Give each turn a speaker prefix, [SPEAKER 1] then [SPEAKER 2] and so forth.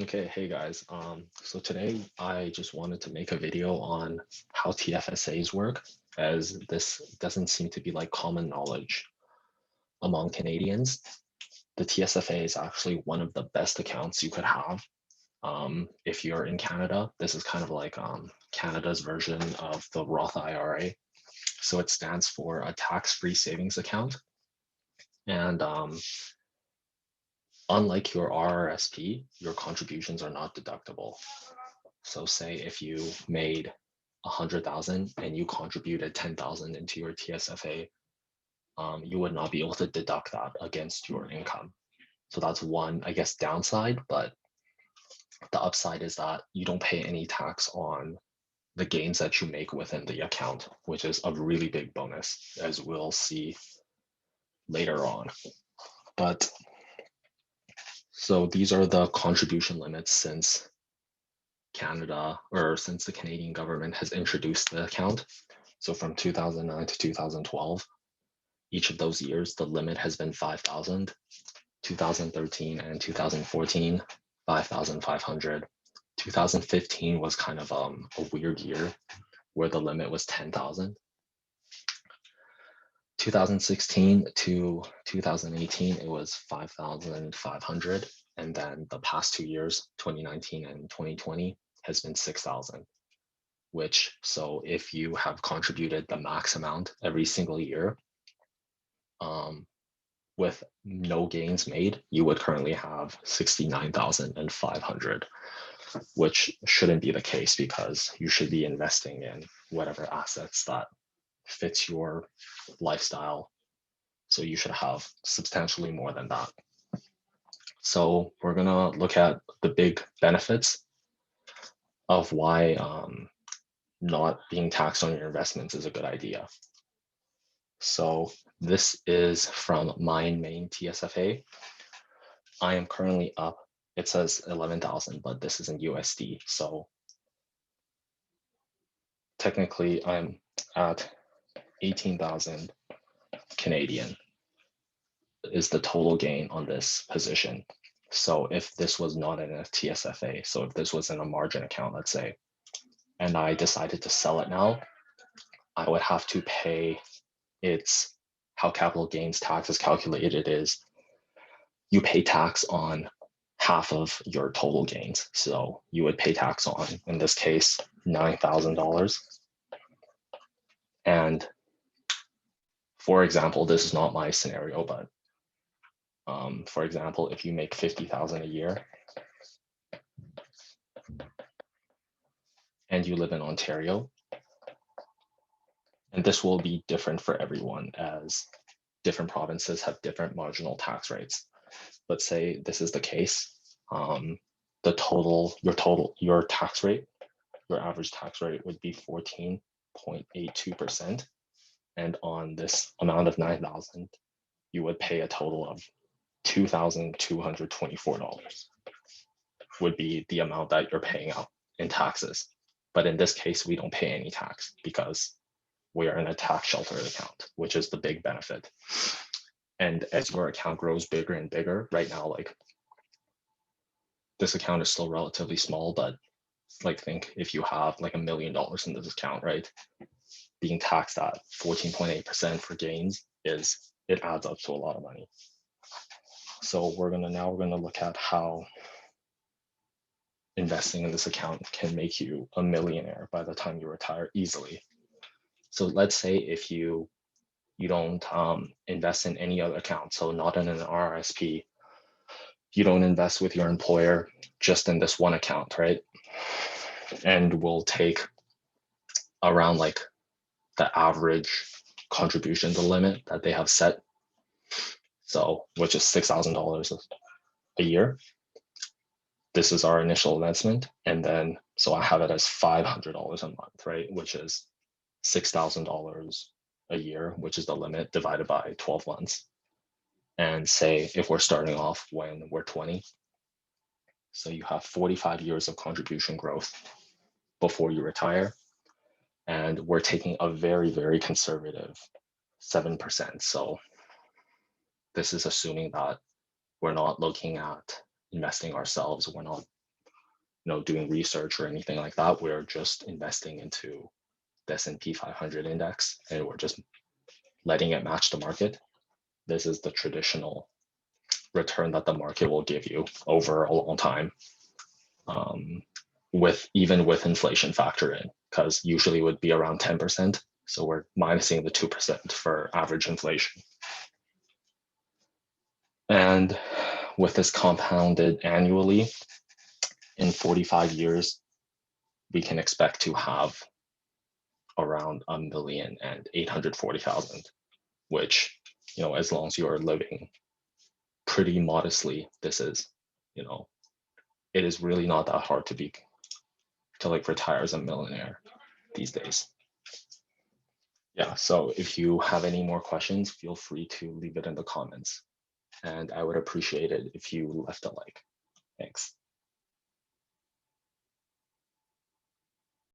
[SPEAKER 1] Okay, hey guys. So today I just wanted to make a video on how TFSAs work, as this doesn't seem to be like common knowledge among Canadians. The TSFA is actually one of the best accounts you could have. If you're in Canada, this is kind of like Canada's version of the Roth IRA. So it stands for a tax-free savings account. And unlike your RRSP, your contributions are not deductible. So say if you made 100,000 and you contributed 10,000 into your TSFA, you would not be able to deduct that against your income. So that's one, I guess, downside, but the upside is that you don't pay any tax on the gains that you make within the account, which is a really big bonus, as we'll see later on. But so these are the contribution limits since Canada, or since the Canadian government has introduced the account. So from 2009 to 2012, each of those years, the limit has been 5,000. 2013 and 2014, 5,500. 2015 was kind of a weird year where the limit was 10,000. 2016 to 2018, it was 5,500. And then the past 2 years, 2019 and 2020, has been 6,000. Which, so if you have contributed the max amount every single year, with no gains made, you would currently have 69,500, which shouldn't be the case because you should be investing in whatever assets that fits your lifestyle. So you should have substantially more than that. So we're gonna look at the big benefits of why not being taxed on your investments is a good idea. So this is from my main TSFA. I am currently up, it says 11,000, but this is in USD. So technically I'm at 18,000 Canadian is the total gain on this position. So if this was not in a TSFA, so if this was in a margin account, let's say, and I decided to sell it now, I would have to pay its, how capital gains tax is calculated is you pay tax on half of your total gains. So you would pay tax on, in this case, $9,000. And for example, this is not my scenario, but for example, if you make 50,000 a year and you live in Ontario, and this will be different for everyone as different provinces have different marginal tax rates. But say this is the case, your tax rate, your average tax rate would be 14.82%. And on this amount of 9,000, you would pay a total of $2,224 would be the amount that you're paying out in taxes. But in this case, we don't pay any tax because we are in a tax sheltered account, which is the big benefit. And as your account grows bigger and bigger, right now, like this account is still relatively small, but like think if you have like $1 million in this account, right? Being taxed at 14.8% for gains it adds up to a lot of money. So we're gonna look at how investing in this account can make you a millionaire by the time you retire easily. So let's say if you don't invest in any other account, so not in an RRSP, you don't invest with your employer, just in this one account, right? And we'll take around like the average contribution, the limit that they have set. So, which is $6,000 a year. This is our initial investment. And then, so I have it as $500 a month, right? Which is $6,000 a year, which is the limit divided by 12 months. And say if we're starting off when we're 20, so you have 45 years of contribution growth before you retire. And we're taking a very, very conservative 7%. So this is assuming that we're not looking at investing ourselves. We're not doing research or anything like that. We're just investing into the S&P 500 index, and we're just letting it match the market. This is the traditional return that the market will give you over a long time, even with inflation factor in, because usually it would be around 10%. So we're minusing the 2% for average inflation. And with this compounded annually, in 45 years, we can expect to have around 1,840,000, which, as long as you are living pretty modestly, this is, it is really not that hard to retire as a millionaire these days. Yeah, so if you have any more questions, feel free to leave it in the comments. And I would appreciate it if you left a like. Thanks.